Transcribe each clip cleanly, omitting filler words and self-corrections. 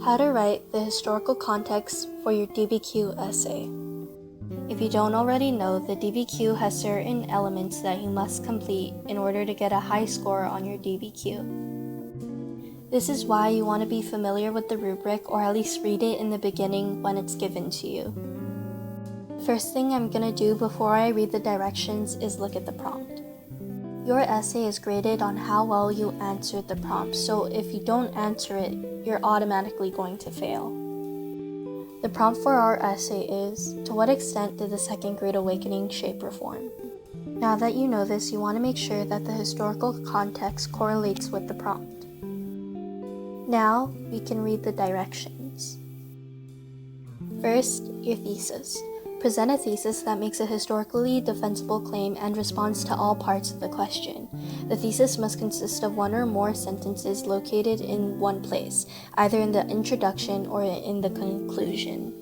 How to write the historical context for your DBQ essay. If you don't already know, the DBQ has certain elements that you must complete in order to get a high score on your DBQ. This is why you want to be familiar with the rubric, or at least read it in the beginning when it's given to you. The first thing I'm going to do before I read the directions is look at the prompt. Your essay is graded on how well you answered the prompt, so if you don't answer it, you're automatically going to fail. The prompt for our essay is, to what extent did the Second Great Awakening shape reform? Now that you know this, you want to make sure that the historical context correlates with the prompt. Now, we can read the directions. First, your thesis. Present a thesis that makes a historically defensible claim and responds to all parts of the question. The thesis must consist of one or more sentences located in one place, either in the introduction or in the conclusion.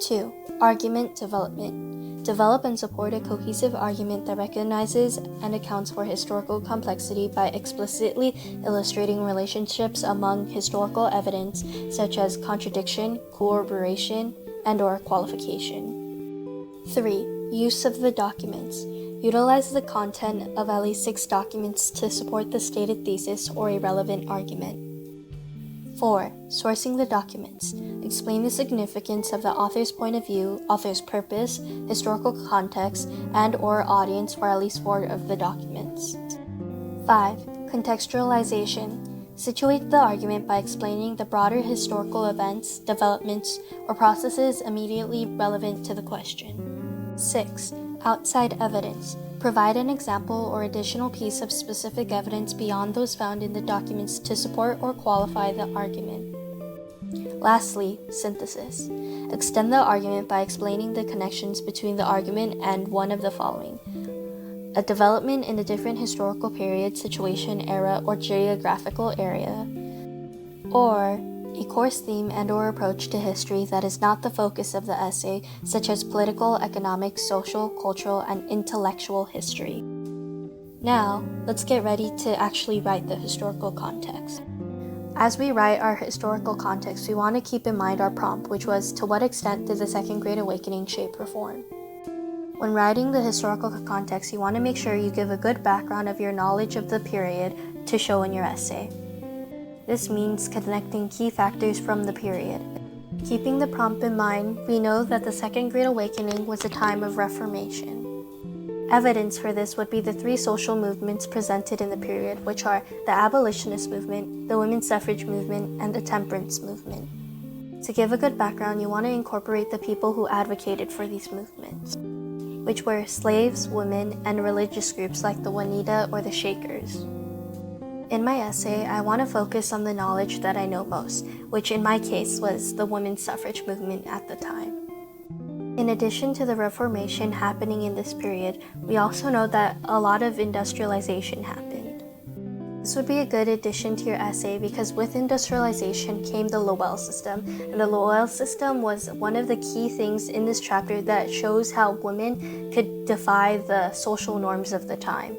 2. Argument development. Develop and support a cohesive argument that recognizes and accounts for historical complexity by explicitly illustrating relationships among historical evidence, such as contradiction, corroboration, and/or qualification. 3. Use of the documents. Utilize the content of at least 6 documents to support the stated thesis or a relevant argument. 4. Sourcing the documents. Explain the significance of the author's point of view, author's purpose, historical context, and/or audience for at least 4 of the documents. 5. Contextualization. Situate the argument by explaining the broader historical events, developments, or processes immediately relevant to the question. 6. Outside evidence. Provide an example or additional piece of specific evidence beyond those found in the documents to support or qualify the argument. Lastly, synthesis. Extend the argument by explaining the connections between the argument and one of the following: a development in a different historical period, situation, era, or geographical area, or a course theme and/or approach to history that is not the focus of the essay, such as political, economic, social, cultural, and intellectual history. Now, let's get ready to actually write the historical context. As we write our historical context, we want to keep in mind our prompt, which was, to what extent did the Second Great Awakening shape reform? When writing the historical context, you want to make sure you give a good background of your knowledge of the period to show in your essay. This means connecting key factors from the period. Keeping the prompt in mind, we know that the Second Great Awakening was a time of reformation. Evidence for this would be the 3 social movements presented in the period, which are the abolitionist movement, the women's suffrage movement, and the temperance movement. To give a good background, you want to incorporate the people who advocated for these movements, which were slaves, women, and religious groups like the Juanita or the Shakers. In my essay, I want to focus on the knowledge that I know most, which in my case was the women's suffrage movement at the time. In addition to the Reformation happening in this period, we also know that a lot of industrialization happened. This would be a good addition to your essay because with industrialization came the Lowell system, and the Lowell system was one of the key things in this chapter that shows how women could defy the social norms of the time.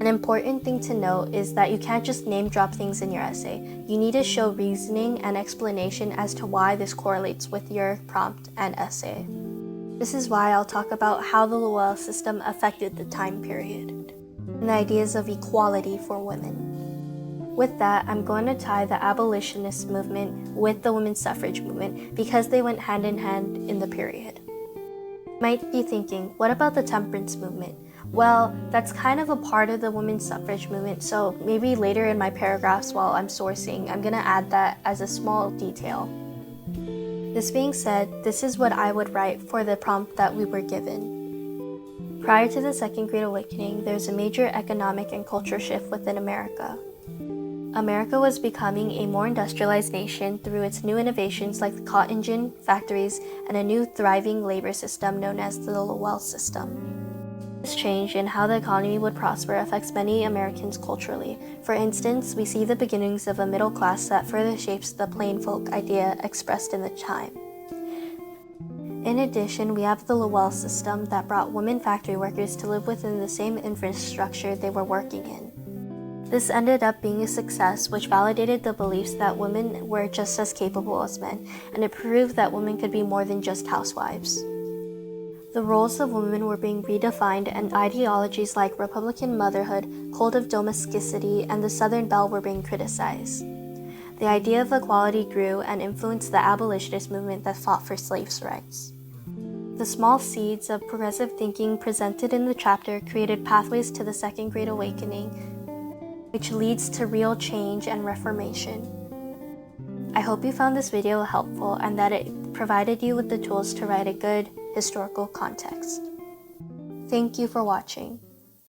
An important thing to note is that you can't just name drop things in your essay. You need to show reasoning and explanation as to why this correlates with your prompt and essay. This is why I'll talk about how the Lowell system affected the time period and the ideas of equality for women. With that, I'm going to tie the abolitionist movement with the women's suffrage movement because they went hand in hand in the period. You might be thinking, what about the temperance movement? Well, that's kind of a part of the women's suffrage movement, so maybe later in my paragraphs while I'm sourcing, I'm going to add that as a small detail. This being said, this is what I would write for the prompt that we were given. Prior to the Second Great Awakening, there's a major economic and cultural shift within America. America was becoming a more industrialized nation through its new innovations like the cotton gin factories and a new thriving labor system known as the Lowell system. This change in how the economy would prosper affects many Americans culturally. For instance, we see the beginnings of a middle class that further shapes the plain folk idea expressed in the time. In addition, we have the Lowell system that brought women factory workers to live within the same infrastructure they were working in. This ended up being a success, which validated the beliefs that women were just as capable as men, and it proved that women could be more than just housewives. The roles of women were being redefined, and ideologies like Republican motherhood, cult of domesticity, and the Southern Belle were being criticized. The idea of equality grew and influenced the abolitionist movement that fought for slaves' rights. The small seeds of progressive thinking presented in the chapter created pathways to the Second Great Awakening, which leads to real change and reformation. I hope you found this video helpful and that it provided you with the tools to write a good historical context. Thank you for watching.